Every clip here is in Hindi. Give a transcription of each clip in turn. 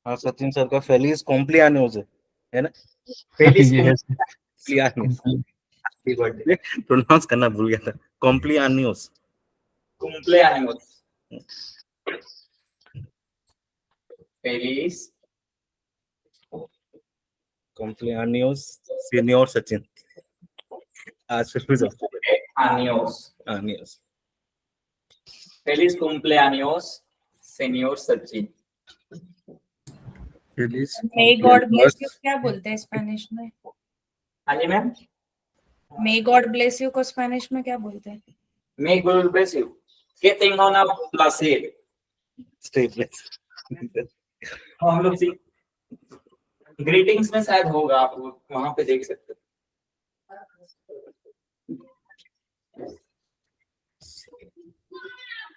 हाँ सचिन सर का फेलिस कॉम्प्लियानियोस है ना? Felis Yes. कॉम्प्लियानियोस, प्रोनाउंस करना भूल गया था। कॉम्प्लियानियोस, cumpleaños, feliz कॉम्प्लियानियोस सीनियर सचिन। आज फिर से años, आनियोस। feliz cumpleaños, señor Sachin. फेलिस मे गॉड ब्लेस यू क्या बोलते हैं स्पेनिश में? हाँ जी ma'am, may God bless you को स्पेनिश में क्या बोलते हैं? may God bless you, que tenga una placer. Stateless. हम लोग ग्रीटिंग्स में शायद होगा, आप वहां पे देख सकते हो।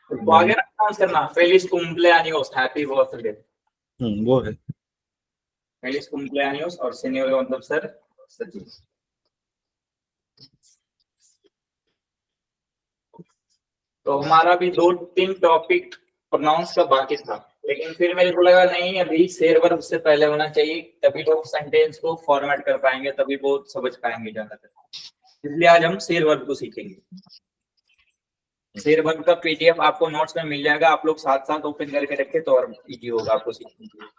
तो आगे प्रनाउंस करना फेलिस cumpleaños, हैप्पी बर्थडे। वो है। फेलिस cumpleaños और सीनियर का मतलब सर सचिन। तो हमारा भी 2-3 टॉपिक प्रोनाउंस का बाकी था, लेकिन फिर मेरे को लगा नहीं, अभी शेर वर्ब से पहले होना चाहिए, तभी लोग सेंटेंस को फॉर्मेट कर पाएंगे, तभी वो समझ पाएंगे ज्यादातर। इसलिए आज हम शेर वर्ब को सीखेंगे। शेर वर्ब का पीडीएफ आपको नोट्स में मिल जाएगा, आप लोग साथ साथ ओपन करके रखें तो और इजी होगा आपको सीखने के लिए।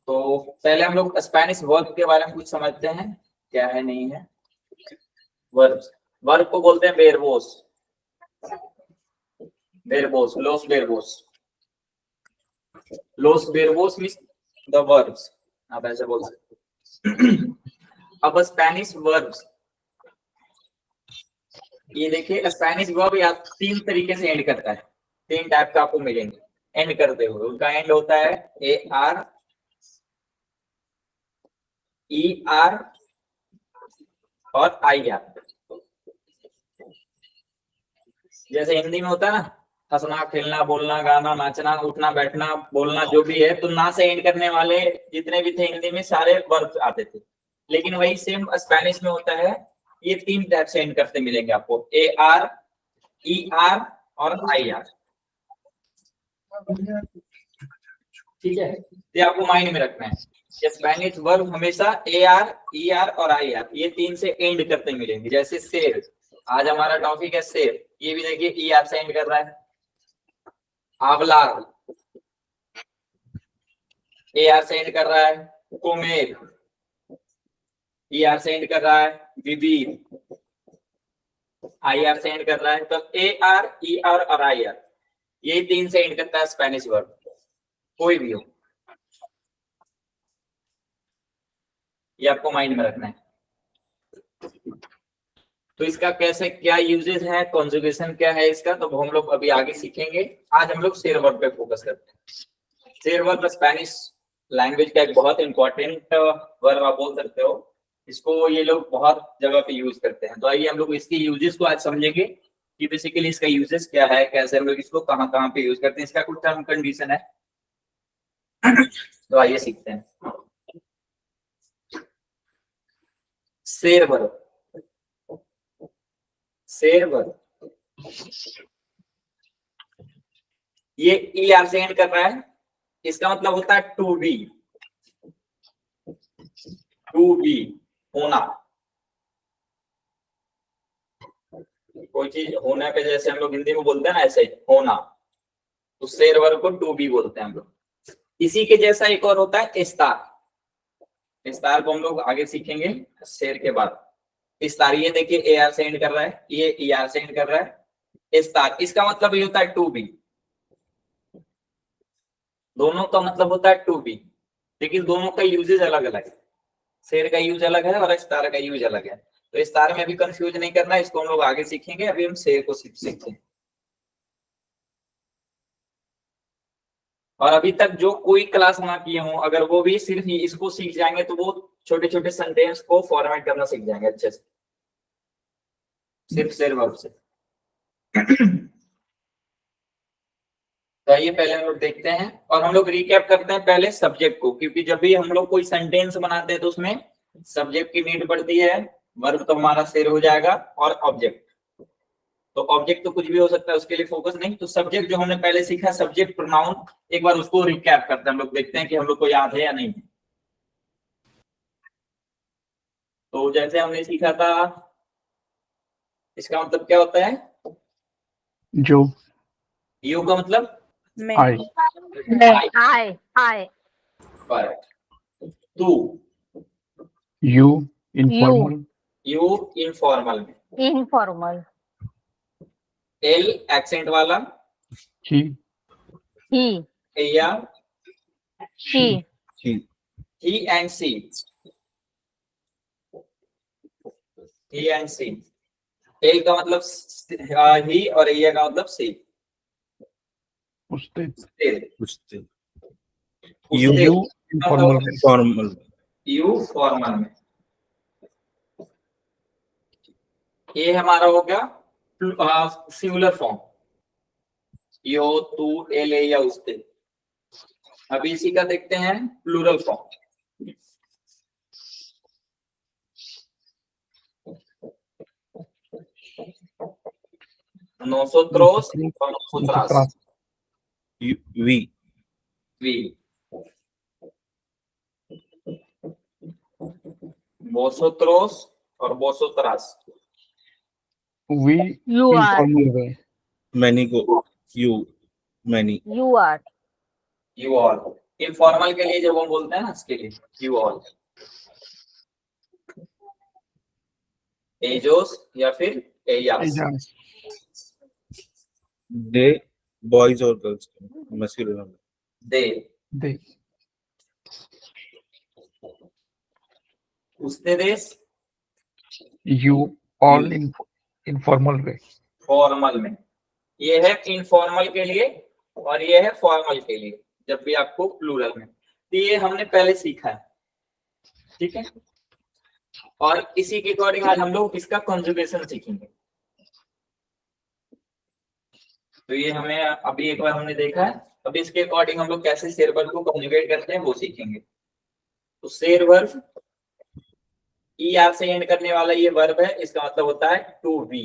तो पहले हम लोग स्पेनिश वर्ब के बारे में कुछ समझते हैं, क्या है नहीं है। वर्ब वर्ब को बोलते हैं वेरबोस, वेरबोस, लोस वेरबोस। लोस वेरबोस मीन्स द वर्ब्स, आप ऐसे बोल सकते हो। अब स्पेनिश वर्ब्स, ये देखिए स्पेनिश वर्ब या 3 तरीके से एंड करता है, 3 टाइप का आपको मिलेंगे एंड करते हुए। उनका एंड होता है ए आर, ई आर और आई आर। जैसे हिंदी में होता है ना, हंसना, खेलना, बोलना, गाना, नाचना, उठना, बैठना, बोलना, जो भी है, तो ना से एंड करने वाले जितने भी थे हिंदी में सारे वर्ब आते थे। लेकिन वही सेम स्पेनिश में होता है, ये 3 टाइप से एंड करते मिलेंगे आपको, ए आर, ई आर और आई आर। ठीक है, ये आपको माइंड में रखना है। स्पेनिश वर्ब हमेशा ए आर, ई आर और आई आर, ये 3 से एंड करते मिलेंगे। जैसे शेर, आज हमारा टॉपिक है शेर, ये भी देखिए ई आर से एंड कर रहा है। आंवला, ए आर से एंड कर रहा है। कोमेर, ई आर से एंड कर रहा है। विवीर, आई आर से एंड कर रहा है। तो ए आर, ई आर और आई आर, ये 3 से एंड करता है स्पेनिश वर्ब, कोई भी हो। ये आपको माइंड में रखना है। तो इसका कैसे क्या यूजेस है, कॉन्जुगेशन क्या है इसका, तो हम लोग अभी आगे सीखेंगे। आज हम लोग शेर वर्ब पे फोकस करते हैं। शेर वर्ब स्पेनिश लैंग्वेज का एक बहुत इंपॉर्टेंट वर्ब आप बोल सकते हो। इसको ये लोग बहुत जगह पे यूज करते हैं। तो आइए हम लोग इसके यूजेस को आज समझेंगे कि बेसिकली इसका यूजेस क्या है, कैसे हम लोग इसको कहाँ कहाँ पे यूज करते हैं, इसका कुछ टर्म कंडीशन है। तो आइए सीखते हैं। शेर वर्ब, शेर वर्ब, ये ई आर से एंड कर रहा है, इसका मतलब होता है टू बी, टू बी होना। कोई चीज होने पे जैसे हम लोग हिंदी में बोलते हैं ना, ऐसे होना, तो शेर वर्ब को टू बी बोलते हैं हम लोग। इसी के जैसा एक और होता है इस्तार, इस्तार को हम लोग आगे सीखेंगे शेर के बाद। इस्तार, ये देखिए ए आर से एंड कर रहा है, ये ई आर से एंड कर रहा है। इस्तार, इसका मतलब ये होता है टू बी, दोनों का मतलब होता है टू बी, लेकिन दोनों का यूजेज अलग अलग है। शेर का यूज अलग है और इस्तार का यूज अलग है। तो इस्तार में भी कंफ्यूज नहीं करना, इसको हम लोग आगे सीखेंगे। अभी हम शेर को सीखते हैं। और अभी तक जो कोई क्लास ना किए हो, अगर वो भी सिर्फ इसको सीख जाएंगे तो वो छोटे छोटे सेंटेंस को फॉर्मेट करना सीख जाएंगे अच्छे से, सिर्फ शेर वर्ब से। तो आइए पहले हम लोग देखते हैं और हम लोग रिकैप करते हैं पहले सब्जेक्ट को, क्योंकि जब भी हम लोग कोई सेंटेंस बनाते हैं तो उसमें सब्जेक्ट की नीड पड़ती है। वर्ब तो हमारा शेर हो जाएगा और ऑब्जेक्ट। तो ऑब्जेक्ट तो कुछ भी हो सकता है, उसके लिए फोकस नहीं। तो सब्जेक्ट जो हमने पहले सीखा, सब्जेक्ट प्रोनाउन, एक बार उसको रिकैप करते हैं हम लोग, देखते हैं कि हम लोग को याद है या नहीं। तो जैसे हमने सीखा था, इसका मतलब क्या होता है? जो, यू का मतलब मैं आई, I. करेक्ट। तू, यू इनफॉर्मल, यू इनफॉर्मल में। Informal. एल एक्सेंट वाला, ही, He. या She. She. He and she, he and she. एल का मतलब ही और या का मतलब सी। उसते, उसते यू इनफॉर्मल में, फॉर्मल यू फॉर्मल में। ये हमारा हो गया सिंगुलर फॉर्म, यो, तू, एल, या उसते। अभी इसी का देखते हैं प्लूरल फॉर्म। nosotros और nosotras, we we, vosotros और vosotras, we You are. Informal में, many को you many You are. you all। Informal के लिए जब हम बोलते हैं ना, इसके लिए you all। एजोस या फिर एयास, एजाज, they boys और girls masculine they, they, ustedes you all informal में, फॉर्मल में। ये है इनफॉर्मल के लिए और ये है फॉर्मल के लिए, जब भी आपको प्लूरल में। तो ये हमने पहले सीखा है, ठीक है। और इसी के अकॉर्डिंग आज हम लोग इसका कॉन्जुगेशन सीखेंगे। तो ये हमें अभी एक बार हमने देखा है, अभी इसके अकॉर्डिंग हम लोग कैसे शेर वर्ब को कॉन्जुगेट करते हैं वो सीखेंगे। तो शेर वर्ब ER से एंड करने वाला ये वर्ब है, इसका मतलब होता है टू बी,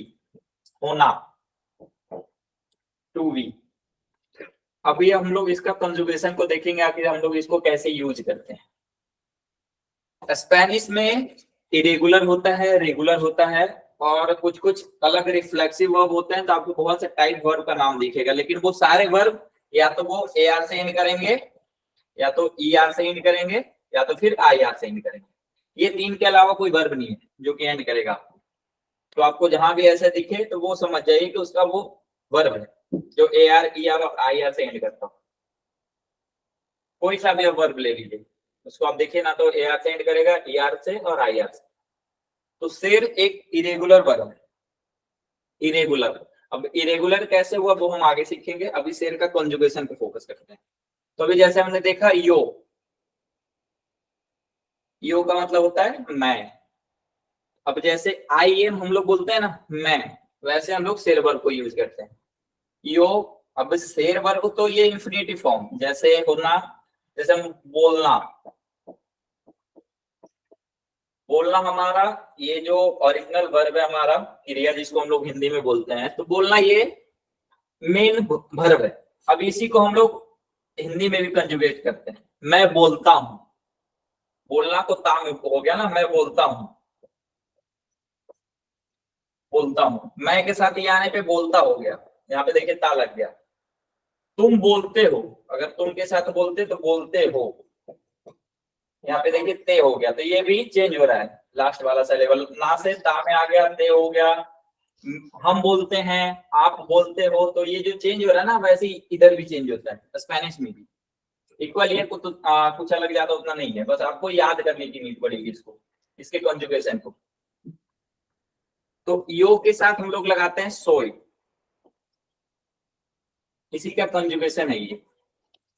होना, टू बी। अभी हम लोग इसका कंजुगेशन को देखेंगे, आखिर हम लोग इसको कैसे यूज करते हैं। स्पेनिश में इरेगुलर होता है, रेगुलर होता है, और कुछ कुछ अलग रिफ्लेक्सिव वर्ब होते हैं। तो आपको बहुत से टाइप वर्ब का नाम दिखेगा, लेकिन वो सारे वर्ब या तो वो AR से एंड करेंगे, या तो ER से एंड करेंगे, या तो फिर IR से एंड करेंगे। ये तीन के अलावा कोई वर्ब नहीं है जो कि एंड करेगा। तो आपको जहां भी ऐसे दिखे तो वो समझ जाइए कि उसका वो वर्ब है जो AR, ER और IR से एंड करता हो। कोई सा भी वर्ब ले लीजिए, उसको आप देखिए ना, तो AR से एंड करेगा, ER से और IR से। तो शेर एक इरेगुलर वर्ब है, इरेगुलर। अब इरेगुलर कैसे हुआ वो हम आगे सीखेंगे, अभी शेर का कॉन्जुगेशन पे फोकस करते हैं। तो अभी जैसे हमने देखा यो, यो का मतलब होता है मैं। अब जैसे आई एम हम लोग बोलते हैं ना मैं, वैसे हम लोग शेर वर्ब को यूज करते हैं यो। अब शेर वर्ब तो ये इंफिनिटिव फॉर्म, जैसे होना, जैसे हम बोलना, बोलना हमारा ये जो ओरिजिनल वर्ब है हमारा, क्रिया जिसको हम लोग हिंदी में बोलते हैं, तो बोलना ये मेन वर्ब है। अब इसी को हम लोग हिंदी में भी कंजुगेट करते हैं, मैं बोलता हूं। बोलना को ता में हो गया ना, मैं बोलता हूं, बोलता हूं। मैं के साथ ये आने पे बोलता हो गया, यहाँ पे देखिए ता लग गया। तुम बोलते हो, अगर तुम के साथ बोलते तो बोलते हो, यहाँ पे देखिए ते हो गया। तो ये भी चेंज हो रहा है, लास्ट वाला सिलेबल ना से ता में आ गया, ते हो गया। हम बोलते हैं, आप बोलते हो, तो ये जो चेंज हो रहा है ना, वैसे ही इधर भी चेंज होता है, स्पेनिश में भी इक्वल है। कुछ अलग ज्यादा उतना नहीं है, बस आपको याद करने की नीड पड़ेगी इसको, इसके कॉन्जुगेशन को। तो यो के साथ हम लोग लगाते हैं सोई, इसी का कंजुगेशन है ये,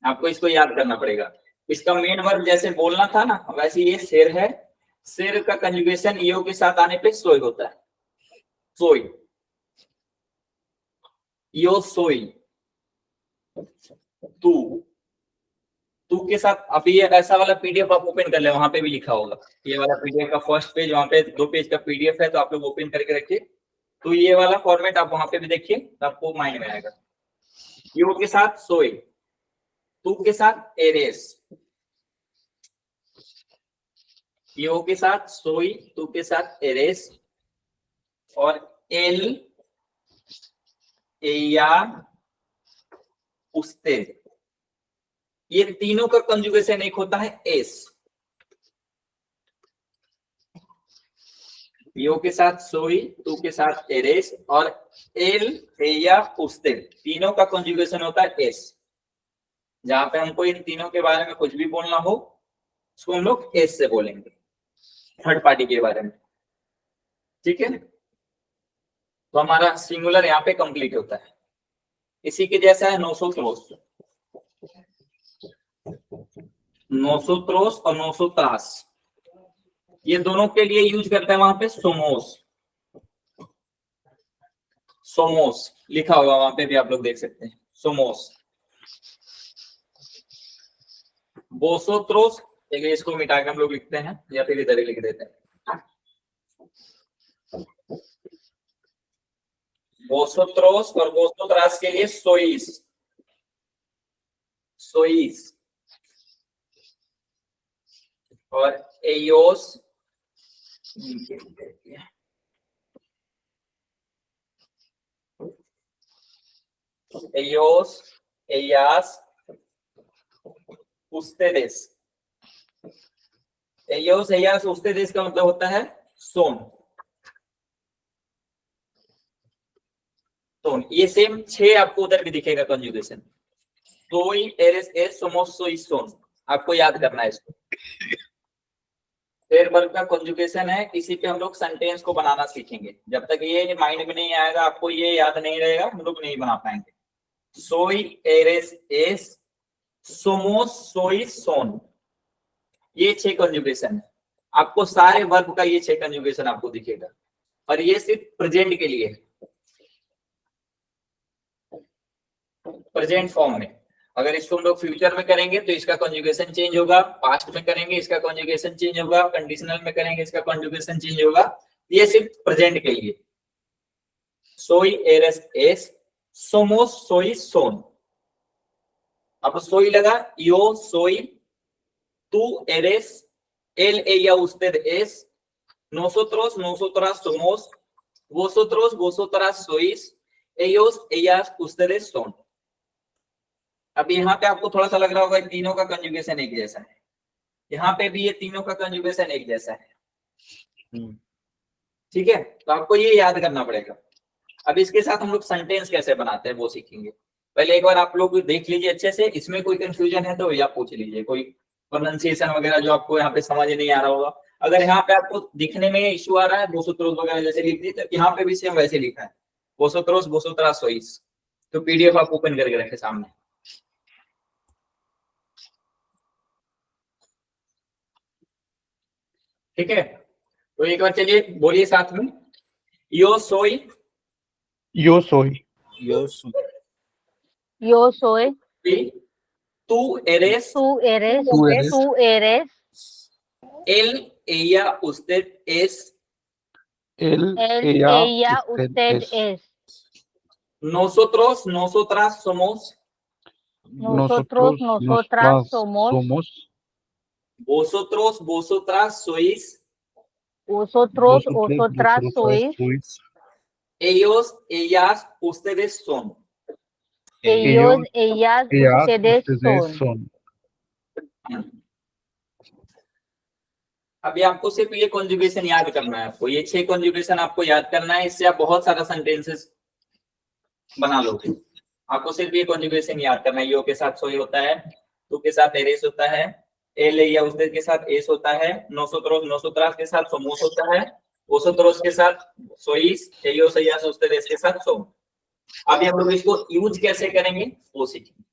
आपको इसको याद करना पड़ेगा। इसका मेन वर्ब जैसे बोलना था ना, वैसे ये शेर है। शेर का कंजुगेशन यो के साथ आने पे सोई होता है, सोई, यो सोई। तू, तू के साथ अभी ये ऐसा वाला PDF आप ओपन कर ले, वहां पे भी लिखा होगा। ये वाला PDF का फर्स्ट पेज, वहां पे 2 पेज का PDF है, तो आप लोग ओपन करके रखिए, तो ये वाला फॉर्मेट आप वहां पे भी देखिए तो आपको माइंड में आएगा। यू के साथ सोई, टू के साथ एरेस, यू के साथ सोई, टू के साथ एरेस, और एल एया उस्ते, ये तीनों का कंजुगेशन एक होता है एस। यो के साथ सोई, टू के साथ एरेस, और एल एया उस्ते, तीनों का कंजुगेशन होता है एस। जहां पे हमको इन तीनों के बारे में कुछ भी बोलना हो उसको हम लोग एस से बोलेंगे, थर्ड पार्टी के बारे में। ठीक है, तो हमारा सिंगुलर यहाँ पे कंप्लीट होता है। इसी के जैसा है नोसोत्रोस, नोसोत्रोस और नोसोत्रास, ये दोनों के लिए यूज करते हैं वहां पे सोमोस। सोमोस लिखा होगा वहां पे भी, आप लोग देख सकते हैं सोमोस। बोसोत्रोस, देखिए इसको मिटा के हम लोग लिखते हैं या फिर इधर ही लिख देते हैं। बोसोत्रोस और बोसोत्रास के लिए सोइस, सोइस, और एयोस, एयोस, एयास, उस्तेदेस। एयोस, एयास, उस्तेदेस का मतलब होता है सोन। सोन, ये सेम 6 आपको उधर भी दिखेगा कंजुगेशन। सोई, एरेस, एस, सोमोस, सोई, सोन, आपको याद करना है इसको। पेयर वर्ब का कंजुगेशन है, इसी पे हम लोग सेंटेंस को बनाना सीखेंगे। जब तक ये माइंड में नहीं आएगा, आपको ये याद नहीं रहेगा, हम लोग नहीं बना पाएंगे। सोई, एरेस, एस, सोमोस, सोई, सोन, ये 6 कंजुगेशन है। आपको सारे वर्ब का ये 6 कंजुगेशन आपको दिखेगा, और ये सिर्फ प्रेजेंट के लिए, प्रेजेंट फॉर्म में। अगर इसको हम लोग फ्यूचर में करेंगे तो इसका कंजुगेशन चेंज होगा, पास्ट में करेंगे इसका कंजुगेशन चेंज होगा, कंडीशनल में करेंगे इसका कंजुगेशन चेंज होगा। ये सिर्फ प्रेजेंट के लिए। सोई, एरेस, एस, सोमोस, सोई, सोन। अब सोई लगा, यो, सोई, तू, एरेस, एल एया उस्तेद, एस, नोसोत्रोस, नोसोत्रास, सोमोस, वोसोत्रोस, वोसोत्रास, सोइस, एयोस, एयास, उस्तेदेस, सोन। अब यहाँ पे आपको थोड़ा सा लग रहा होगा तीनों का कंजुगेशन एक जैसा है, यहाँ पे भी ये तीनों का कंजुगेशन एक जैसा है। ठीक है, तो आपको ये याद करना पड़ेगा। अब इसके साथ हम लोग सेंटेंस कैसे बनाते हैं वो सीखेंगे। पहले एक बार आप लोग देख लीजिए अच्छे से, इसमें कोई कंफ्यूजन है तो या पूछ लीजिए, कोई प्रोनाउंसिएशन वगैरह जो आपको यहाँ पे समझ नहीं आ रहा होगा। अगर यहाँ पे आपको दिखने में इश्यू आ रहा है, बोसोत्रोस वगैरह जैसे लिख दी, तो यहाँ पे भी सेम वैसे लिखा है, बोसोत्रोस, बोसोत्रास, सोइस। तो पीडीएफ आप ओपन करके रखे सामने। ठीक है, तो एक बार चलिए बोलिए साथ में, यो सोई, Yo soy. यो सु, Yo soy, tú eres, tú eres, Tú eres. tú eres, él, ella, usted es, Él, él, ella, ella, usted usted es. es. nosotros, nosotras somos, Nosotros, nosotras somos, vosotros, vosotras sois, vosotros, vosotras sois, ellos, ellas, ustedes son. ellos, ellas, ellas, ustedes ustedes son. son. अभी आपको सिर्फ ये कॉन्जुगेशन याद करना है, आपको ये 6 कॉन्जुगेशन आपको याद करना है, इससे आप बहुत सारा सेंटेंसेस बना लोगे। आपको सिर्फ ये कॉन्जुगेशन याद करना है। यो के साथ सोई होता है, तू के साथ एरेस होता है, एल या उसके के साथ एस होता है, नोसोत्रोस, नोसोत्रास के साथ सोमोस होता है, वोसोत्रोस के साथ सोइस, एयोस, एयास, उस्तेदेस के साथ सोम। अभी हम लोग इसको यूज कैसे करेंगे वो सीखेंगे,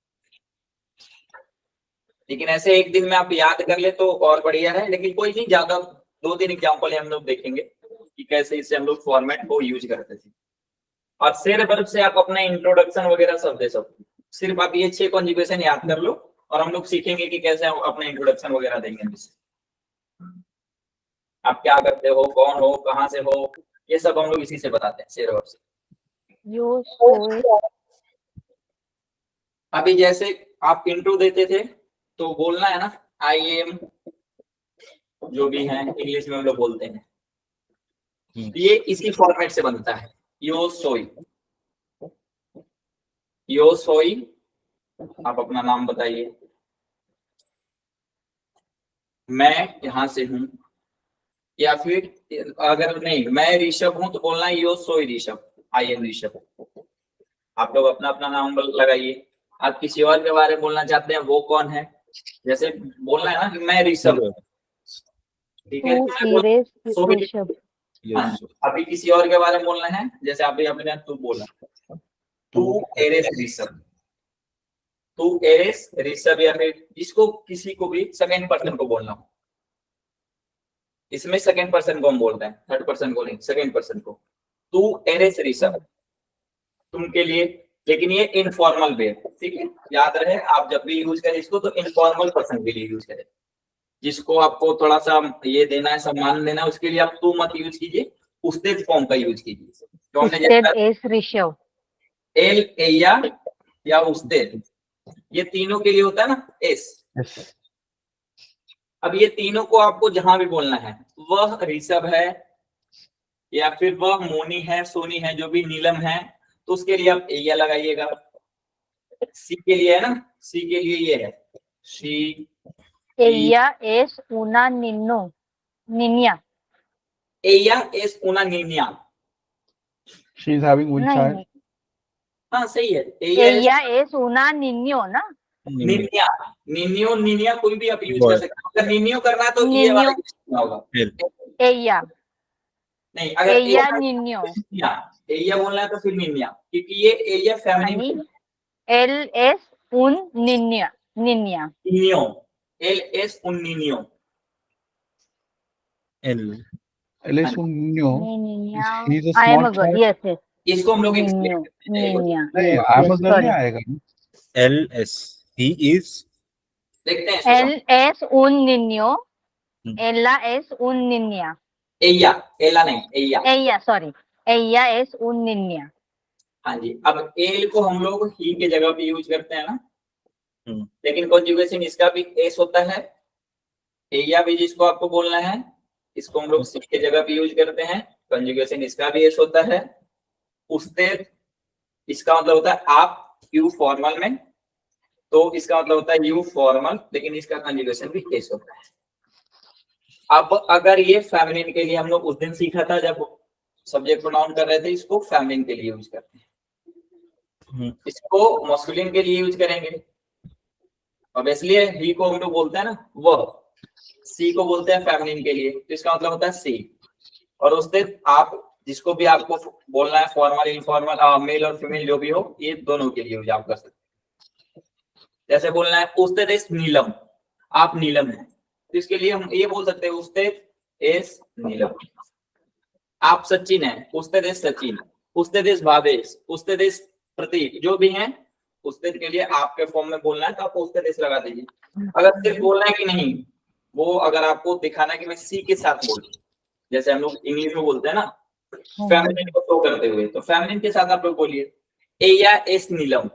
लेकिन ऐसे एक दिन में आप याद कर ले तो और बढ़िया है। लेकिन कोई नहीं, ज्यादा 2-3 एग्जांपल हम लोग देखेंगे कि कैसे इससे हम लोग फॉर्मेट को यूज करते थे। और शेर वर्ब से आप अपना इंट्रोडक्शन वगैरह सब दे सकते हो। सिर्फ आप ये 6 कॉन्जुगेशन याद कर लो और हम लोग सीखेंगे कि कैसे हम अपना इंट्रोडक्शन वगैरह देंगे। आप क्या करते हो, कौन हो, कहाँ से हो, ये सब हम लोग इसी से बताते हैं, शेर वर्ब से। Yo soy. अभी जैसे आप इंट्रो देते थे तो बोलना है ना, आई एम, जो भी है इंग्लिश में हम लोग बोलते हैं, ये इसी फॉर्मेट से बनता है। यो सोई, यो सोई, आप अपना नाम बताइए। मैं यहाँ से हूँ, या फिर अगर नहीं मैं ऋषभ हूँ तो बोलना है यो सोई ऋषभ, आई एम ऋषभ। आप लोग अपना अपना नाम लगाइए। आप किसी और के बारे में बोलना चाहते हैं, वो कौन है, जैसे बोलना है ना कि मैं ऋषभ हूँ, ठीक है। Tú eres Rishabh. हाँ, अभी किसी और के बारे में बोलना है, जैसे अभी आपने तू बोला, तू एरेस ऋषभ, तू एरेस ऋषभ, या फिर जिसको किसी को भी सेकंड पर्सन को बोलना हो। इसमें सेकंड पर्सन को हम बोलते हैं, थर्ड पर्सन को नहीं, सेकंड पर्सन को। तू एरेस ऋषभ, तुम के लिए, लेकिन ये इनफॉर्मल वे, ठीक है। याद रहे आप जब भी यूज करें इसको तो इनफॉर्मल पर्सन के लिए यूज करें। जिसको आपको थोड़ा सा ये देना है, सम्मान देना है, उसके लिए आप तू मत यूज कीजिए, उसते फॉर्म का यूज कीजिए। तो हमने Usted es Rishabh. एल, एया या उसते, ये तीनों के लिए होता है ना एस। Yes. अब ये तीनों को आपको जहां भी बोलना है, वह ऋषभ है या फिर वह मोनी है, सोनी है, जो भी नीलम है, तो उसके लिए आप एया लगाइएगा। सी के लिए है ना, सी के लिए ये है सी, Ella es una niña. एया एस उना निनिया। She is having one child. नहीं, हाँ सही है, एया ella es una niño, ना? निनिया, निनियो निनिया कोई भी आप यूज कर सकते हैं। अगर निनियो करना है तो ये वाला यूज करना होगा। Ella. नहीं, अगर Ella niño. एया बोलना है तो फिर निनिया, क्योंकि ये एया feminine, Él es un niña. निनियो, एल एस उन निनियो। Él es un niño. Niña. He is a I am small a girl. child. Yes, yes. इसको हम लोग Niño. Niña. नहीं, Yes, I'm a yes, girl sorry. नहीं आएगा। LS. He is. देखते हैं। Él es un niño. Ella es un niña. एया, एला नहीं, एया। Ella, sorry. Ella es un niña. हाँ जी, अब एल को हम लोग ही के जगह पे यूज करते हैं ना, लेकिन कॉन्जुगेशन इसका भी एस होता है। एया भी जिसको आपको बोलना है, इसको हम लोग सी के जगह पे यूज करते हैं, कॉन्जुगेशन इसका भी एस होता है। उसते, इसका मतलब होता है आप, यू फॉर्मल में, तो इसका मतलब होता है यू फॉर्मल, लेकिन इसका कॉन्जुगेशन भी एस होता है। अब अगर ये फेमिनिन के लिए हम लोग उस दिन सीखा था जब सब्जेक्ट प्रोनाउन कर रहे थे, इसको फेमिनिन के लिए यूज करते हैं, इसको मस्कुलिन के लिए यूज करेंगे। अब इसलिए ही को हम लोग बोलते हैं ना वह, सी को बोलते हैं फेमिनिन के लिए, तो इसका मतलब होता है सी। और उससे आप जिसको भी आपको बोलना है, फॉर्मल इनफॉर्मल, मेल और फीमेल जो भी हो, ये दोनों के लिए यूज आप कर सकते हैं। जैसे बोलना है उसते देश नीलम, आप नीलम है, तो इसके लिए हम ये बोल सकते हैं उसते एस नीलम। आप सचिन है, उसते देश सचिन, उसते देश भावेश, उसते देश प्रतीक, जो भी है उसते के लिए आपके फॉर्म में बोलना है तो आप उसते देश लगा दीजिए। अगर सिर्फ बोलना है कि नहीं, वो अगर आपको दिखाना है कि मैं सी के साथ बोल, जैसे हम लोग इंग्लिश में बोलते हैं ना फेमिनिन को शो करते हुए, तो फेमिनिन के साथ आप लोग बोलिए एया एस Nilam.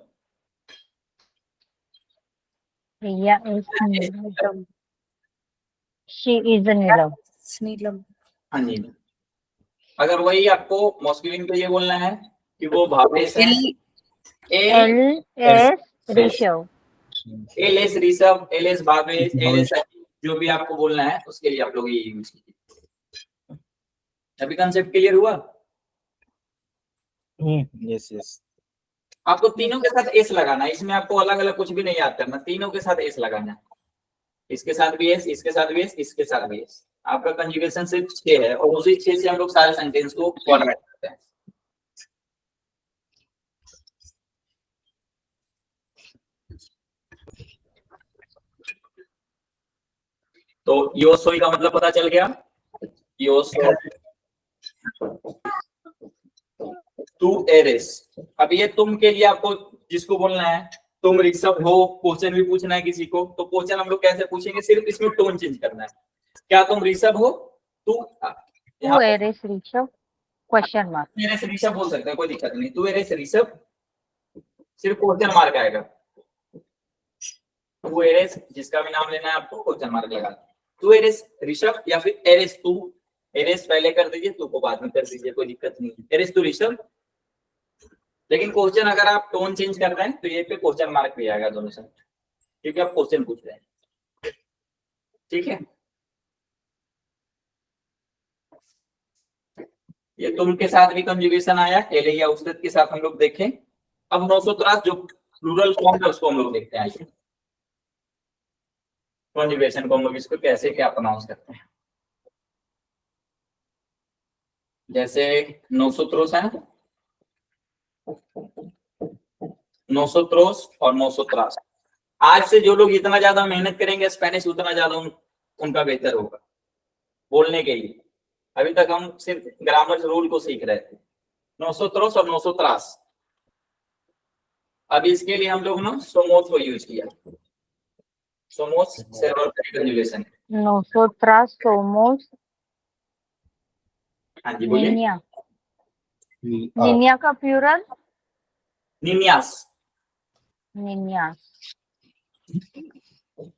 Ella es Nilam. She is a Nilam. Nilam. हाँ जी, अगर वही आपको मस्कुलिन पे ये बोलना है कि वो भावेश है, Él es Rishabh. L S Rishabh, L S Bhavesh, L S जो भी आपको बोलना है उसके लिए आप लोग ये यूज कीजिए। अभी कंसेप्ट क्लियर हुआ? Yes, yes. आपको तीनों के साथ एस लगाना है, इसमें आपको अलग अलग कुछ भी नहीं याद करना, तीनों के साथ एस लगाना है। इसके साथ भी एस, इसके साथ भी एस, इसके साथ भी एस। आपका कंजुगेशन सिर्फ 6 है और उसी 6 से हम लोग सारे सेंटेंस को फॉर्मेट करते हैं। तो यो सोई का मतलब पता चल गया, यो सोई, तू एरेस। अब ये तुम के लिए आपको जिसको बोलना है, तुम ऋषभ हो, क्वेश्चन भी पूछना है किसी को, तो क्वेश्चन हम लोग कैसे पूछेंगे, सिर्फ इसमें टोन चेंज करना है। क्या तुम ऋषभ हो? तू Tú eres Rishabh. Question mark. मेरे से ऋषभ बोल सकते हैं, कोई दिक्कत नहीं। तू एरे से ऋषभ, सिर्फ क्वेश्चन मार्क आएगा। तू एरेस, जिसका भी नाम लेना है आपको, क्वेश्चन मार्क लगा। तू एरेस ऋषभ या फिर एरेस तू। एरेस पहले कर दीजिए, तू को बाद में कर दीजिए, कोई दिक्कत नहीं। एरेस तू ऋषभ, लेकिन क्वेश्चन अगर आप टोन चेंज कर रहे हैं तो ये पे क्वेश्चन मार्क भी आएगा दोनों साइड, क्योंकि आप क्वेश्चन पूछ रहे हैं। ठीक है, ये तुम के साथ भी कंजुगेशन आया, एले या उस्तद के साथ हम लोग देखें। अब 983 जो प्लूरल फॉर्म है उसको हम लोग देखते हैं। कंजुगेशन को हम लोग इसको कैसे क्या प्रोनाउंस करते हैं। जैसे 983 है, 983 और 983। आज से जो लोग इतना ज्यादा मेहनत करेंगे स्पेनिश, उतना ज्यादा उनका बेहतर होगा बोलने के लिए। अभी तक हम सिर्फ ग्रामर रूल को सीख रहे थे। 983 और 983। अभी इसके लिए हम लोग ना सोमोस को यूज किया। सोमोस सर्वर कंजुगेशन। 983 सोमोस हाँ जी बोलिए। निन्या। निन्या का प्लूरल निन्यास। निन्यास।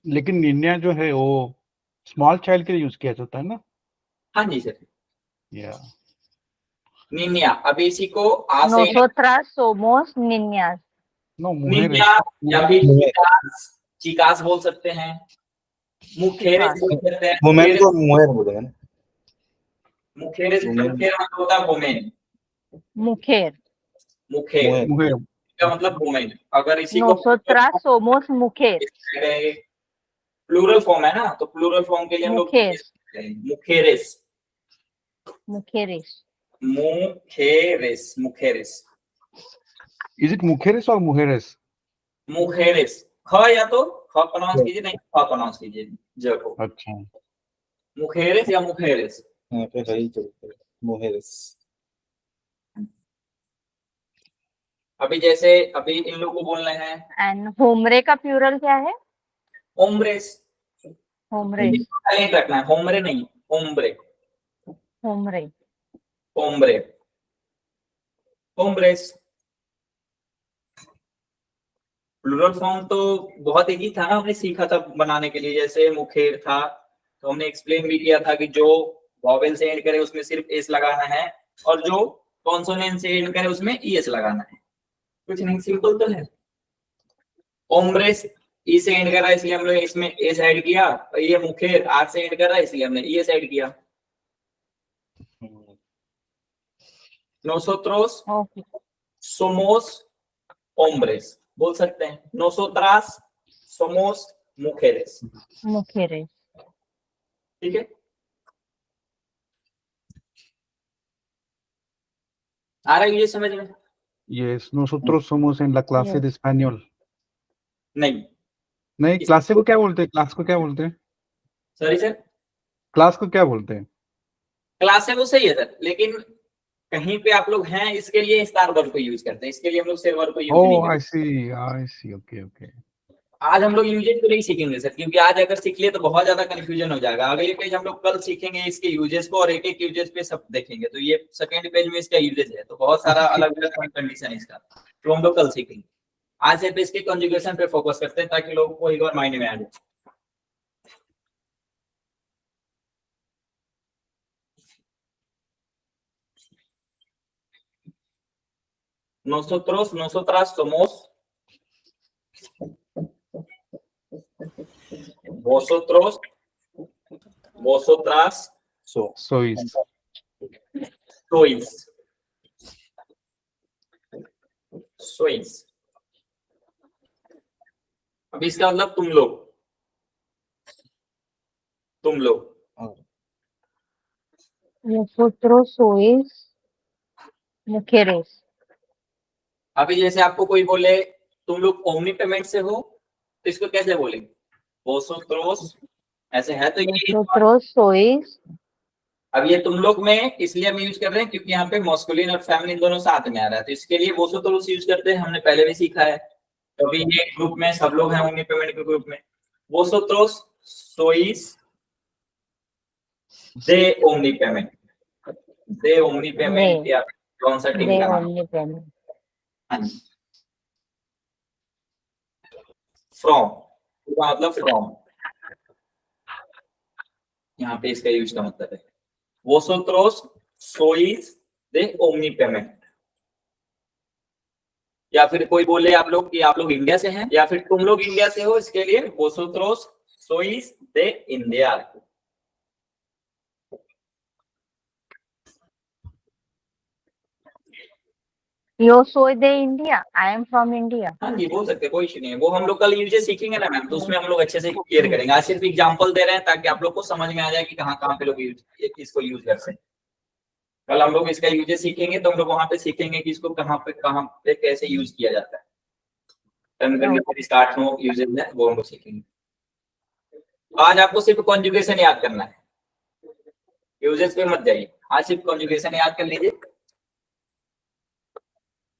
लेकिन निन्या जो है वो स्मॉल चाइल्ड के लिए यूज किया जाता है ना। हाँ जी सर, या निन्या। अभी इसी को आ से 983 सोमोस निन्यास। नो निन्या या फिर चिकास, चिकास बोल सकते हैं। मुखेरेस बोल सकते हैं। वुमेन को मुहेर बोलेंगे ना। मुखेरेस मुखेर मतलब होता है वुमेन। मुखेर। मुखेर मुहेर का मतलब वुमेन। अगर इसी को 983 सोमोस मुखेर। प्लूरल फॉर्म है ना, तो प्लूरल फॉर्म के लिए हम लोग मुखेर। मुखेरेस। मुखेरिस। मुखेरेस। मुखेरेस। इज इट मुखेरिस और मुहेरिस? मुखेरेस। ख या तो ख प्रोनाउंस कीजिए, नहीं ख प्रोनाउंस कीजिए ज को। अच्छा, मुखेरेस या मुखेरेस। यहाँ पे है ही तो मुहेरिस। अभी जैसे अभी इन लोगों को बोलना है एंड होमरे का प्लूरल क्या है? होमरेस। होमरेस। साइलेंट रखना है, होमरे नहीं, होमरे। होमरे। होमरे। होमरेस। प्लूरल फॉर्म तो बहुत इजी था ना, हमने सीखा था बनाने के लिए। जैसे मुखेर था तो हमने एक्सप्लेन भी किया था कि जो वॉवेल से एंड करे उसमें सिर्फ एस लगाना है, और जो कॉन्सोनेंट से एंड करे उसमें ईएस लगाना है। कुछ नहीं, सिंपल तो है। ओम्ब्रेस ई से एंड कर रहा है इसलिए हमने इसमें एस ऐड किया, और ये मुखेर आर से एंड कर रहा है इसलिए हमने ईएस ऐड किया। 983 ओके। सोमोस ओम्ब्रेस बोल सकते हैं। 983 सोमोस मुखेरेस। मुखेरिस। ठीक है, आ रहा है ये समझ में? yes, nosotros somos en la clase de español। नहीं, नहीं, क्लासे को क्या बोलते हैं? क्लास को क्या बोलते हैं? सॉरी सर, क्लास को क्या बोलते हैं? क्लास है वो सही है सर, लेकिन कहीं पे आप लोग हैं इसके लिए स्टार वर्ब को यूज करते हैं, इसके लिए हम लोग से वर्ब को यूज नहीं ओह करते। आई सी, ओके ओके। आज हम लोग यूजेज को नहीं सीखेंगे सर, क्योंकि आज अगर सीख लिए तो बहुत ज्यादा कंफ्यूजन हो जाएगा। अगले पेज हम लोग कल सीखेंगे इसके यूजेस को, और एक एक यूजेस पे सब देखेंगे। तो ये सेकंड पेज में इसका यूजेज है, तो बहुत सारा अलग अलग कंडीशन है इसका, तो हम लोग कल सीखेंगे। आज सिर्फ इसके कंजुगेशन पे फोकस करते हैं ताकि लोगों को एक बार माइंड में आ जाए। Nosotros somos, vosotros, vosotras sois, sois। अब इसका मतलब तुम लोग, तुम लोग। Vosotros sois mujeres। अभी जैसे आपको कोई बोले तुम लोग ओमनी पेमेंट से हो, तो इसको कैसे बोलेंगे? vosotros ऐसे है तो ये Vosotros sois। अब ये तुम लोग में इसलिए हम यूज कर रहे हैं क्योंकि यहाँ पे मस्कुलिन और फेमिनिन दोनों साथ में आ रहा है, तो इसके लिए vosotros यूज करते हैं। हमने पहले भी सीखा है। तो अभी ये ग्रुप में सब लोग हैं ओमनी पेमेंट के ग्रुप में। vosotros sois de omni payment, दे ओमनी पेमेंट या कौन सा टीम दे का नाम? Only payment. हाँ जी। फ्रॉम का मतलब फ्रॉम, यहाँ पे इसका यूज का मतलब है वोसोत्रोस सोइस दे ओमनी पेमेंट। या फिर कोई बोले आप लोग कि आप लोग इंडिया से हैं या फिर तुम लोग इंडिया से हो, इसके लिए वोसोत्रोस सोइस दे इंडिया। यो सोई दे India, I am from India. हाँ जी बोल सकते हैं, कोई इशू नहीं है। वो हम लोग कल यूजेस सीखेंगे ना मैम, तो उसमें हम लोग अच्छे से क्लियर करेंगे। आज सिर्फ एग्जांपल दे रहे हैं ताकि आप लोग को समझ में आ जाए कि कहाँ कहाँ पे लोग इसको यूज कर सकते हैं। कल हम लोग इसका यूजेस सीखेंगे तो हम लोग वहां पे सीखेंगे कि इसको कहाँ पे कैसे यूज किया जाता है। टर्न करके स्टार्ट नो यूजेस है वो हम लोग सीखेंगे। आज आपको सिर्फ कॉन्जुगेशन याद करना है, यूजेस पे मत जाइए। आज सिर्फ कॉन्जुगेशन याद कर लीजिए।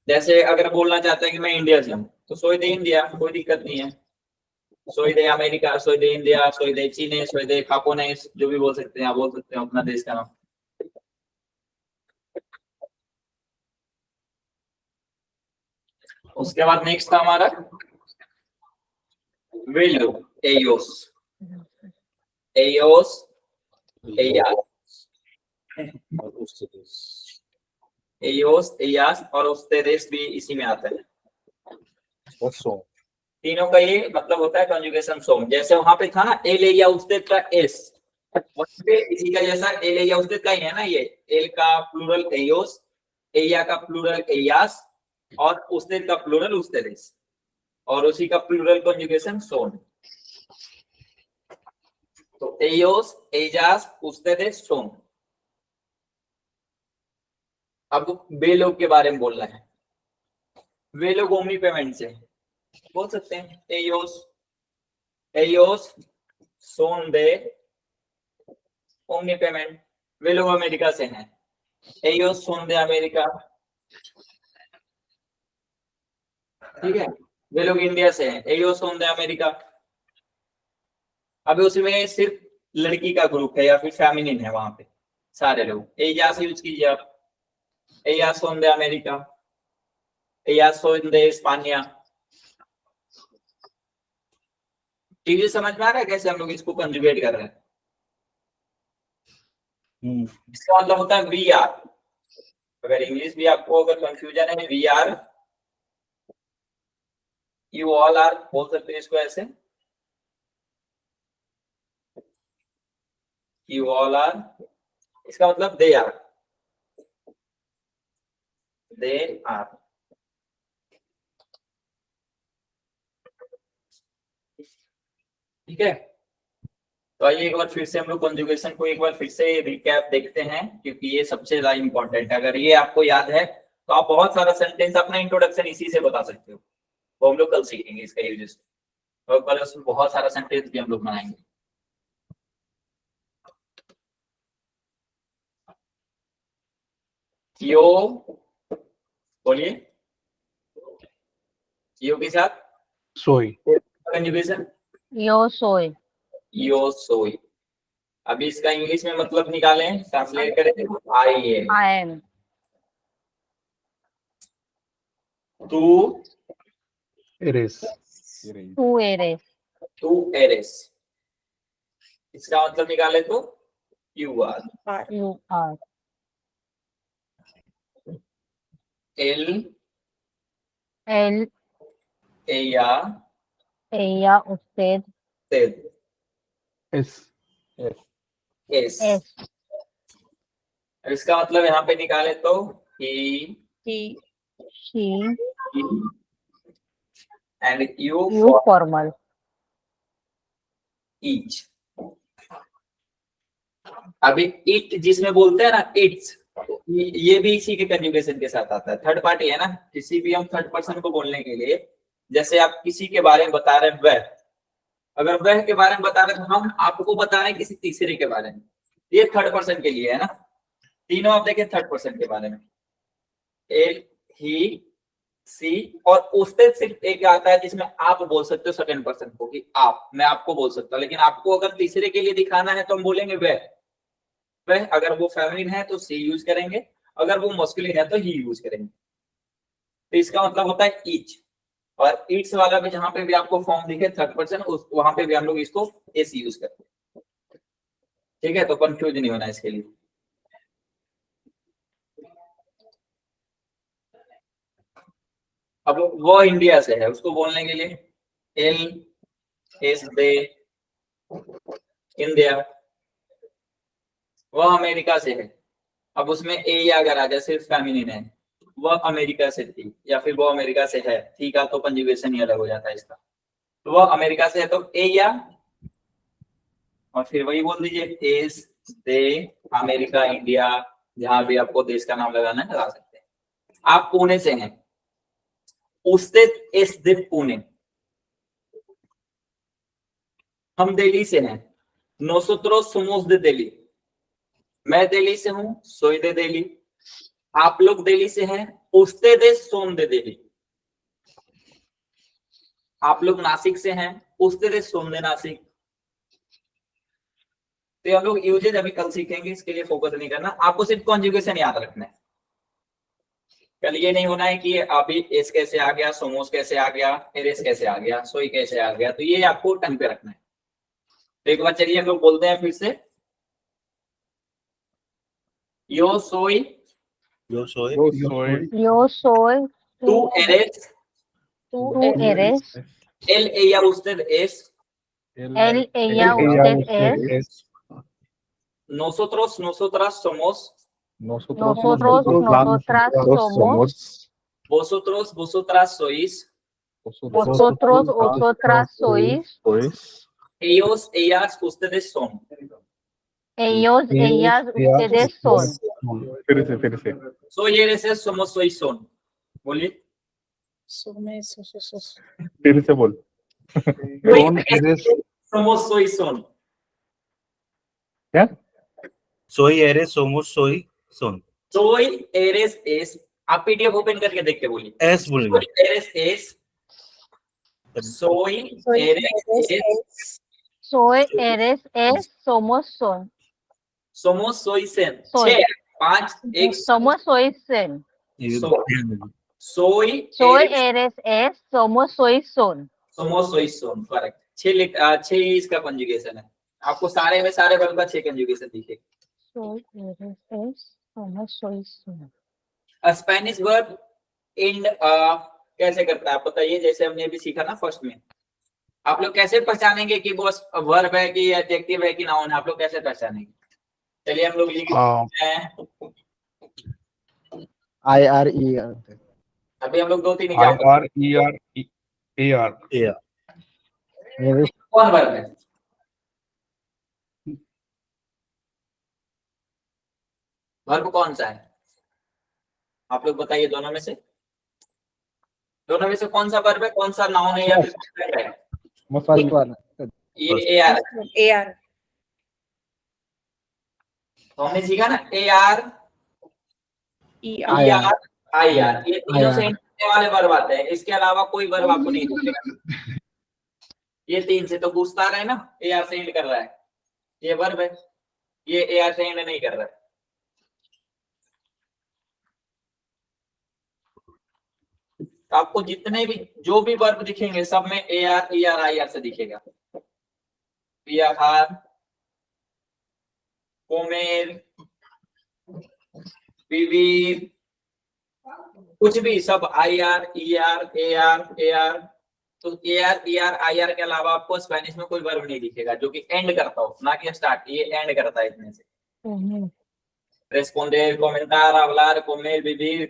जैसे अगर बोलना चाहता है कि मैं इंडिया से हूँ तो सोई दे इंडिया, कोई दिक्कत नहीं है। सोई दे अमेरिका, सोई दे इंडिया, सोई दे चीन, सोई दे जापान, जो भी बोल सकते हैं आप, बोल सकते हैं अपना देश का नाम। उसके बाद नेक्स्ट था हमारा वेलो, एयोस, एयोस, एयास, और उससे एयोस, एयास और उस्तेदेस भी इसी में आता है। और सो तीनों का ये मतलब होता है कंजुगेशन सोम। जैसे वहां पे था ना एल या उस्तेद का एस, वहां पे इसी का जैसा एल या उस्तेद का ही है ना, ये एल का प्लूरल एयोस, एया का प्लूरल एयास और उस्तेद का प्लूरल उस्तेदेस, और उसी का प्लूरल कंजुगेशन सोम। तो एयोस, एजास, उस्तेदेस, सोम। अब वे लोग के बारे में बोल रहे हैं। वे लोग ओमनी पेमेंट से बोल सकते हैं एयोस, एयोस सोन दे ओमनी पेमेंट। वे लोग अमेरिका से हैं, एयोस सोन दे अमेरिका, ठीक है। वे लोग इंडिया से हैं, एयोस सोन दे अमेरिका। अभी उसमें सिर्फ लड़की का ग्रुप है या फिर फेमिनिन है वहां पे सारे लोग। एयास यूज कीजिए आप, एयास सोन दे अमेरिका, एयास सोन दे स्पानिया। चीजें समझ में आ रहा है कैसे हम लोग इसको कंजुगेट कर रहे हैं? इसका मतलब होता है वी आर। अगर इंग्लिश भी आपको अगर कंफ्यूजन है, we are, you all are बोल सकते हैं इसको ऐसे, यू ऑल आर। इसका मतलब दे आर, दे आर, ठीक है। तो आइए एक बार फिर से हम लोग कंजुगेशन को एक बार फिर से रिकैप देखते हैं, क्योंकि ये सबसे ज्यादा इंपॉर्टेंट है। अगर ये आपको याद है तो आप बहुत सारा सेंटेंस अपना इंट्रोडक्शन इसी से बता सकते हो। वो हम लोग कल सीखेंगे इसका यूजेस, और कल उसमें बहुत सारा सेंटेंस भी हम लोग बनाएंगे। यो बोलिए, यो के साथ सोई। कंजुगेशन यो सोई, यो सोई। अभी इसका इंग्लिश में मतलब निकालें, ट्रांसलेट करें। आई एम, आई एम, तू एरेस, टू एरेस, टू एरेस। इसका मतलब निकाले तो यू आर, यू आर, एल एल एया एया उस्तेद तेद, एस, एस। एस, इसका मतलब यहाँ पे निकाले तो he she and you you formal, each. अभी इट जिसमें बोलते हैं ना इट्स, ये भी इसी के कंजुगेशन के साथ आता है। थर्ड पार्टी है ना, किसी भी हम थर्ड पर्सन को बोलने के लिए, जैसे आप किसी के बारे में बता रहे हैं वह, अगर वह के बारे में बता रहे हैं तो हम आपको बता रहे हैं किसी तीसरे के बारे में, ये थर्ड पर्सन के लिए है ना। तीनों आप देखें थर्ड पर्सन के बारे में, एल, ही, सी, और उससे सिर्फ एक आता है जिसमें आप बोल सकते हो सेकंड पर्सन को कि आप, मैं आपको बोल सकता हूँ। लेकिन आपको अगर तीसरे के लिए दिखाना है तो हम बोलेंगे वह। वह अगर वो फेमिनिन है तो सी यूज करेंगे, अगर वो मस्कुलिन है तो ही यूज करेंगे। तो इसका मतलब होता है ईच, और ईट्स वाला भी जहां पे भी आपको फॉर्म दिखे थर्ड पर्सन वहां पे भी हम लोग इसको एस यूज करते हैं। ठीक है, तो कंफ्यूज नहीं होना इसके लिए। अब वो इंडिया से है, उसको बोलने के लिए एल एस दे इंडिया। वह अमेरिका से है, अब उसमें ए या अगर आ जाए सिर्फ फेमिनिन है, वह अमेरिका से थी या फिर वो अमेरिका से है, ठीक है, तो कंजुगेशन ही अलग हो जाता है इसका। तो वह अमेरिका से है तो ए या, और फिर वही बोल दीजिए एस दे अमेरिका इंडिया, जहां भी आपको देश का नाम लगाना है लगा सकते हैं। आप पुणे से हैं, उससे एस दे पुणे। हम दिल्ली से हैं, nosotros somos de दिल्ली। मैं दिल्ली से हूं, सोई दे दिल्ली। आप लोग दिल्ली से हैं, उस्तेdes son de दिल्ली। आप लोग नासिक से हैं, ustedes son de नासिक। तो हम लोग यूजेज अभी कल सीखेंगे, इसके लिए फोकस नहीं करना, आपको सिर्फ कॉन्जुगेशन याद रखना है। कल ये नहीं होना है कि अभी एस कैसे आ गया, सोमोस कैसे आ गया, एरेस कैसे आ गया, सोई कैसे आ गया, तो ये आपको टंग पे रखना है। तो एक बार चलिए हम लोग बोलते हैं फिर से, यो सोई, Yo soy. Yo soy, tú eres, tú eres, él, ella, usted es, él, ella, usted es, nosotros, nosotras somos, nosotros, nosotras somos, vosotros, vosotras sois, vosotros, vosotras sois, ellos, ellas, ustedes son। ellos, ellas, ustedes son. फिर से Soy, eres, es, somos, sois, son। बोलिए। फिर से बोल। Soy, eres, somos, soy, son। क्या? Soy, eres, somos, soy, son. Soy, eres, es, आप पीडीएफ ओपन करके देख के बोलिए। Es बोलेंगे। Soy, eres, es, soy, eres, es, Soy, eres, es, somos, son. somos, soy, sen। Soy. 6, 5, 1, Somos, sois, sen. ये soy, Soy, eres, eres, es, somos, sois, son. somos, soy, son। Correct. 6 इसका कंजुगेशन है। आपको सारे में सारे वर्ब का 6 कंजुगेशन दिखेगा। Soy, eres, es, somos, sois, son. Spanish verb and कैसे करता है आप बताइए, जैसे हमने अभी सीखा ना फर्स्ट में। आप लोग कैसे पहचानेंगे कि वो वर्ब है कि एडजेक्टिव है कि नाउन है, आप लोग कैसे पहचानेंगे? चलिए हम लोग लिखते हैं, IRER अभी हम लोग 2-3 IRERAR कौन वर्ब है? वर्ब कौन सा है आप लोग बताइए, दोनों में से कौन सा वर्ब है, कौन सा नाउन है या फिर verb है? ये AR तो हमने सीखा ना, AR ER IR, ये तीनों से इंटरनेट वाले वर्ब आते हैं, इसके अलावा कोई वर्ब आपको नहीं दिखेगा। ये 3 से तो घुसता रहे ना, AR से एंड कर रहा है, ये वर्ब है, ये AR से एंड नहीं कर रहा है। तो आपको जितने भी जो भी वर्ब दिखेंगे सब में AR ER IR से दिखेगा। विहार, कोमेर, विवीर, कुछ भी सब IR ER AR AR। तो AR ER IR के अलावा आपको स्पेनिश में कोई वर्ब नहीं दिखेगा जो कि एंड करता हो, ना कि स्टार्ट, ये एंड करता है इसमें से। रेस्पोंडेर, comentar, hablar, comer, vivir,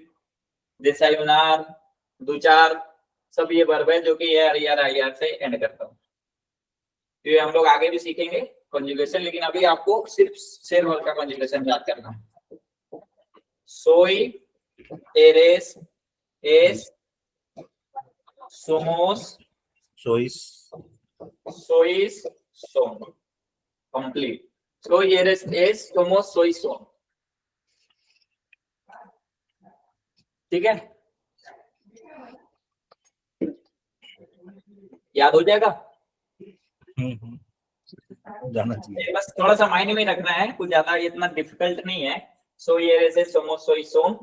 desayunar, duchar, सब ये वर्ब है जो कि AR ER IR से एंड करता हूँ। ये हम लोग आगे भी सीखेंगे कंजुगेशन, लेकिन अभी आपको सिर्फ शेर वर्ब का कंजुगेशन याद करना है। सोई, एरेस, एस, somos, sois, sois, son। Complete. सोई, एरेस, एस, somos, sois, son। ठीक है, याद हो जाएगा। जाना चाहिए। ये बस थोड़ा सा माइंड में रखना है, कुछ ज्यादा इतना डिफिकल्ट नहीं है। सो ये जैसे सोमोस सोई सोम,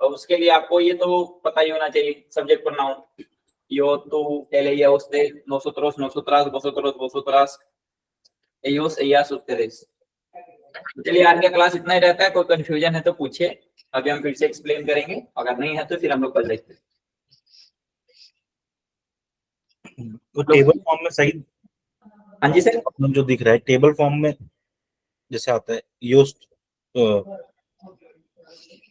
और उसके लिए आपको ये तो पता ही होना चाहिए subject pronoun, yo, tú, él, ella, usted, nosotros, nosotras, vosotros, vosotras, ellos, ellas, ustedes। चलिए आज का क्लास इतना ही रहता है, कोई कंफ्यूजन है तो पूछिए, अभी हम फिर से एक्सप्लेन करेंगे, अगर नहीं है तो फिर हम लोग कल देखते हैं। तो टेबल फॉर्म में सही हाँ जी सर, जो दिख रहा है टेबल फॉर्म में जैसे आता है योस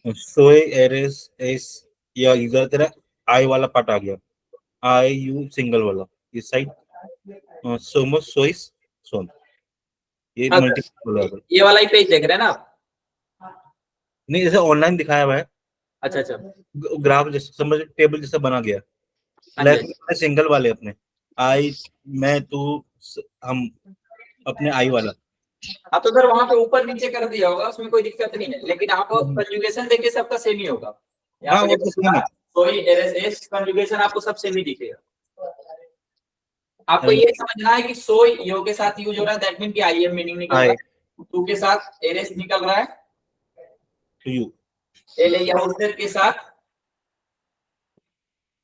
सोए एरेस एस, या इधर तेरा आई वाला पार्ट आ गया, आई यू सिंगल वाला इस साइड, सोमोस सोइस सोम, ये हाँ, मल्टीपल वाला। ये वाला ही पेज देख रहे हैं ना आप? नहीं जैसे ऑनलाइन दिखाया हुआ है अच्छा अच्छा, ग्राफ जैसे समझ टेबल जैसा बना गया, हाँ जी। लेफ्ट में सिंगल वाले अपने आई, मैं, तू, हम, अपने आई वाला। हाँ तो सर वहां पे ऊपर नीचे कर दिया होगा, उसमें कोई दिक्कत नहीं है, लेकिन आप कंजुगेशन देखिए सबका सेम ही होगा। हाँ वो तो सेम है। सोई एरस एस कंजुगेशन आपको सब सेम ही दिखेगा। आपको ये समझना है कि सोई यो के साथ यूज हो रहा है, दैट मीन कि आई एम मीनिंग निकल रहा है, टू के साथ एरस निकल रहा है, टू यू, एल या उससे के साथ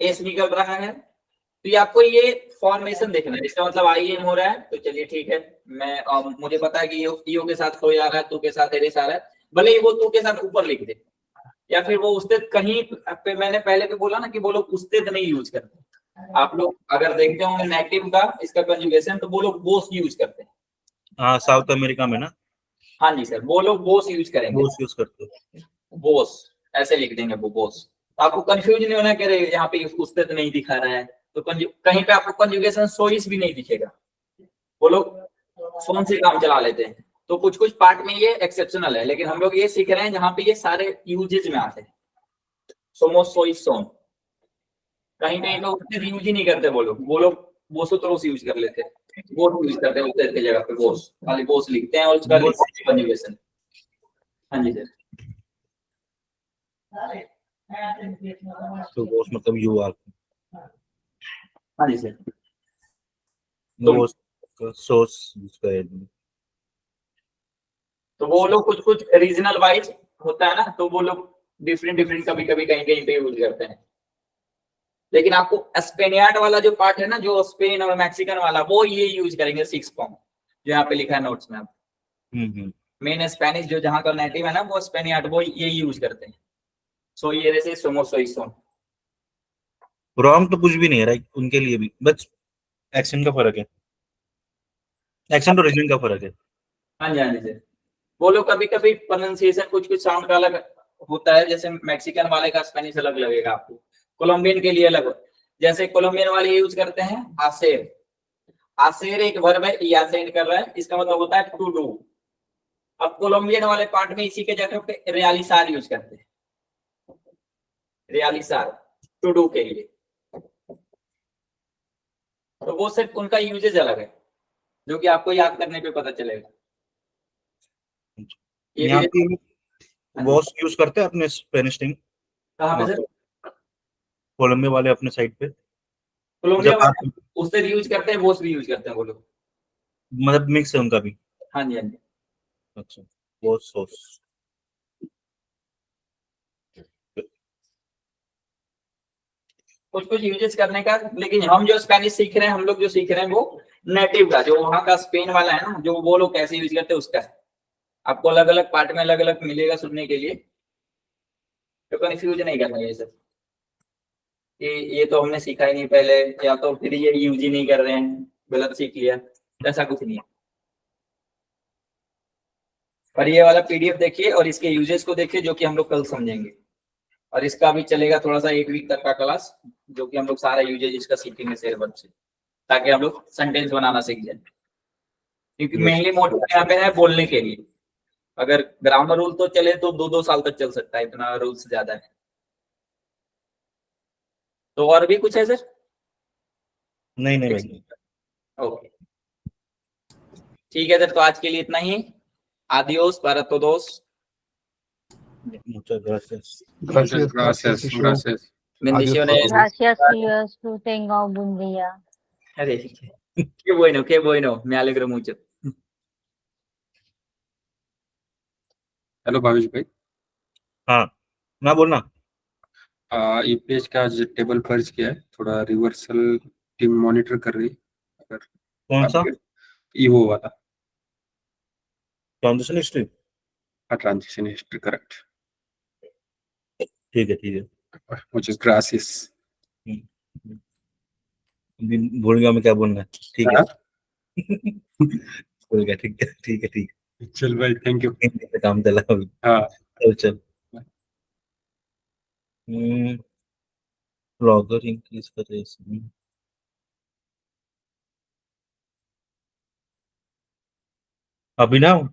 एस निकल रहा है। तो ये आपको ये फॉर्मेशन देखना है, इसका मतलब आई एम हो रहा है, तो चलिए ठीक है, मैं मुझे पता है कि यो के साथ सोई आ रहा है, तू के साथ एरस आ रहा है, भले ही वो तू के साथ ऊपर लिख दे, या फिर वो उससे कहीं पे, मैंने पहले भी बोला ना कि वो लोग उससे नहीं यूज करते। आप लोग अगर देखते होंगे नेगेटिव का इसका कंजुगेशन, तो वो लोग बोस यूज करते हैं। हाँ साउथ अमेरिका में ना हाँ जी सर, वो लोग बोस यूज करेंगे, बोस यूज करते हो। बोस ऐसे लिख देंगे वो बोस। आपको कंफ्यूज नहीं होना कि यहाँ पे उससे नहीं दिखा रहा है, तो कहीं पे आपको कंजुगेशन सोइस भी नहीं दिखेगा, वो लोग सोन से काम चला लेते हैं। तो कुछ कुछ पार्ट में ये एक्सेप्शनल है, लेकिन हम लोग ये सीख रहे हैं जहाँ पे ये सारे यूजेज में आते हैं। सोमोस सोइस सोन, कहीं कहीं लोग यूज ही नहीं करते, वो लोग बोसोत्रोस यूज कर लेते हैं, बोस यूज करते हैं उससे की जगह पे, बोस खाली बोस लिखते हैं और उसका कंजुगेशन। हाँ जी सर, तो बोस मतलब यू आर, हाँ जी सर। बोस सोर्स यूज करेंगे। तो वो लोग कुछ कुछ रीजनल वाइज होता है ना, तो वो लोग डिफरेंट डिफरेंट कभी कभी कहीं कहीं पे यूज करते हैं, लेकिन आपको स्पेनियार्ड वाला जो पार्ट है ना, जो स्पेन और मैक्सिकन वाला, वो ये यूज करेंगे 6 फॉर्म, जो यहाँ पे लिखा है नोट्स में। मेन स्पेनिश जो जहाँ का नेटिव है ना, वो स्पेनियार्ड, वो ये यूज करते हैं। सो ये जैसे सोमो सोई सोन, रॉन्ग तो कुछ भी नहीं है राइट, उनके लिए भी बस एक्सेंट का फर्क है, एक्सेंट और रीजनिंग का फर्क है। हाँ जी हाँ जी सर। वो लोग कभी कभी प्रोनाउंसिएशन कुछ कुछ साउंड का अलग होता है, जैसे मैक्सिकन वाले का स्पेनिश अलग लगेगा आपको, कोलंबियन के लिए अलग, जैसे कोलंबियन वाले यूज करते हैं आसेर। आसेर एक वर्ब है, यासेंड कर रहा है, इसका मतलब होता है टू डू। अब कोलंबियन वाले पार्ट में इसी के जगह पे रियलिसार यूज करते हैं, रियलिसार टू डू के लिए। तो वो सिर्फ उनका यूजेज अलग है, जो कि आपको याद करने पे पता चलेगा। ये यहाँ भी पे बॉस यूज करते हैं अपने स्पेनिश टीम, कहाँ पे सर? कोलंबिया वाले अपने साइड पे, कोलंबिया जब वाले उससे भी यूज करते हैं, बोस भी यूज करते हैं वो लोग। मतलब मिक्स है उनका भी। हाँ जी हाँ जी। अच्छा बॉस सोर्स, कुछ कुछ यूजेस करने का, लेकिन हम जो स्पेनिश सीख रहे हैं, हम लोग जो सीख रहे हैं वो नेटिव का, जो वहाँ का स्पेन वाला है ना, जो वो लोग कैसे यूज करते हैं उसका है। आपको अलग अलग पार्ट में अलग अलग मिलेगा सुनने के लिए, तो कंफ्यूज नहीं करना ये सब कि ये तो हमने सीखा ही नहीं पहले, या तो फिर ये यूज ही नहीं कर रहे हैं, गलत सीख लिया, ऐसा कुछ नहीं है। पर ये वाला पीडीएफ देखिए और इसके यूजेस को देखिए, जो कि हम लोग कल समझेंगे, और इसका भी चलेगा थोड़ा सा 1 वीक तक का क्लास, जो कि हम लोग सारा यूजेज इसका सीखेंगे शेयर वर्ब से, ताकि हम लोग सेंटेंस बनाना सीख जाए, क्योंकि मेनली मोटिव यहाँ पे है बोलने के लिए। अगर ग्रामर रूल तो चले तो 2-2 साल तक चल सकता है, इतना रूल्स ज्यादा है। तो और भी कुछ है सर? नहीं नहीं भाई, ओके ठीक है सर, तो आज के लिए इतना ही। आदियोस para todos। muchas gracias। Gracias. Bendiciones। Gracias, Dios, tú tenga un buen día. Qué bueno, me alegro mucho. Hello Bhavesh भाई, हाँ ना बोलना। ये पेज का जो टेबल पर्च किया है, थोड़ा रिवर्सल टीम मॉनिटर कर रही है। अगर कौन सा? ईवो वाला transition history? Transition history, correct, ठीक है ठीक है। Which is ग्रासिस। हम्म, अभी भूल गया मैं क्या बोलना है। ठीक है भूल गया। ठीक है ठीक है ठीक चल भाई, थैंक यू। है। हिंदी पे काम चला अभी। हाँ, चल चल। ब्लॉगर इंक्रीज कर रहे हैं। अभिनव